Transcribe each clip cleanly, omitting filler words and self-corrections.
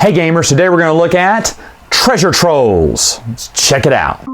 Hey gamers, today we're going to look at treasure trolls. Let's check it out.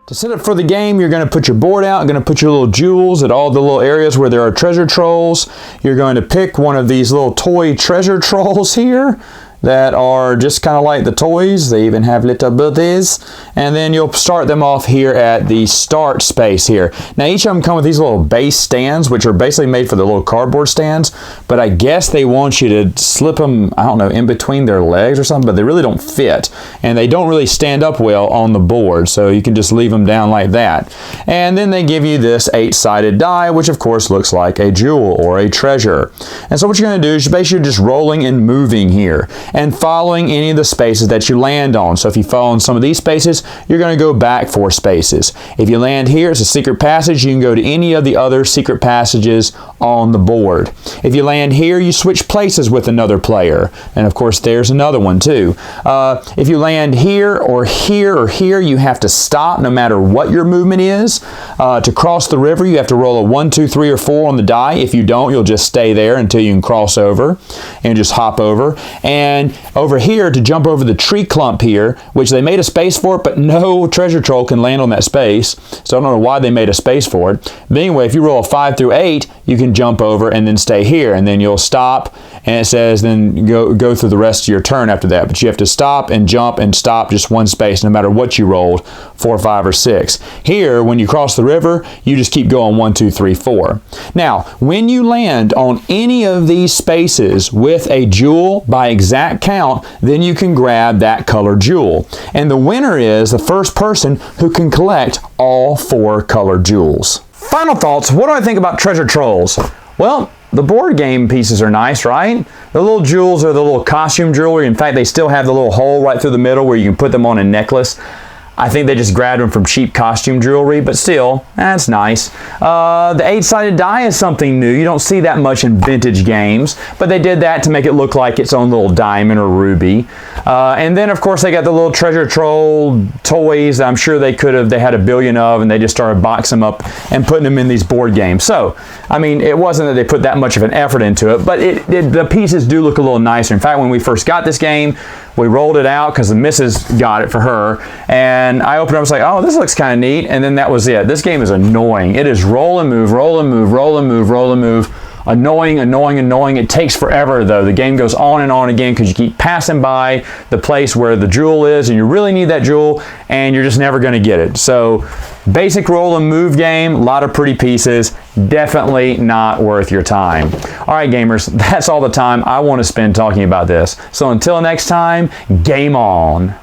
To set up for the game, you're going to put your board out, you're going to put your little jewels at all the little areas where there are treasure trolls. You're going to pick one of these little toy treasure trolls here that are just kind of like the toys. They even have little buddies. And then you'll start them off here at the start space here. Now each of them come with these little base stands, which are basically made for the little cardboard stands, but I guess they want you to slip them, I don't know, in between their legs or something, but they really don't fit. And they don't really stand up well on the board, so you can just leave them down like that. And then they give you this 8-sided die, which of course looks like a jewel or a treasure. And so what you're going to do is you're basically just rolling and moving here and following any of the spaces that you land on. So if you fall in some of these spaces, you're going to go back 4 spaces. If you land here, it's a secret passage. You can go to any of the other secret passages on the board. If you land here, you switch places with another player. And of course, there's another one too. If you land here or here or here, you have to stop no matter what your movement is. To cross the river, you have to roll a 1, 2, 3, or 4 on the die. If you don't, you'll just stay there until you can cross over and just hop over. And over here, to jump over the tree clump here, which they made a space for it, but no treasure troll can land on that space. So I don't know why they made a space for it. But anyway, if you roll a 5 through 8, you can jump over and then stay here. And then you'll stop, and it says then go through the rest of your turn after that. But you have to stop and jump and stop just one space no matter what you rolled, 4, 5, or 6. Here, when you cross the river, you just keep going 1, 2, 3, 4. Now, when you land on any of these spaces with a jewel by exact count, then you can grab that colored jewel. And the winner is the first person who can collect all 4 colored jewels. Final thoughts, what do I think about treasure trolls? Well, the board game pieces are nice, right? The little jewels are the little costume jewelry. In fact, they still have the little hole right through the middle where you can put them on a necklace. I think they just grabbed them from cheap costume jewelry, but still, that's nice. The 8-sided die is something new. You don't see that much in vintage games, but they did that to make it look like its own little diamond or ruby. And then, of course, they got the little treasure troll toys that I'm sure they had a billion of, and they just started boxing them up and putting them in these board games. So, I mean, it wasn't that they put that much of an effort into it, but the pieces do look a little nicer. In fact, when we first got this game, we rolled it out because the missus got it for her, and I opened it up and was like, oh, this looks kind of neat, and then that was it. This game is annoying. It is roll and move, roll and move, roll and move, roll and move. Annoying, annoying, annoying. It takes forever though. The game goes on and on again because you keep passing by the place where the jewel is, and you really need that jewel, and you're just never going to get it. So basic roll and move game, a lot of pretty pieces, definitely not worth your time. All right, gamers, that's all the time I want to spend talking about this. So until next time, game on.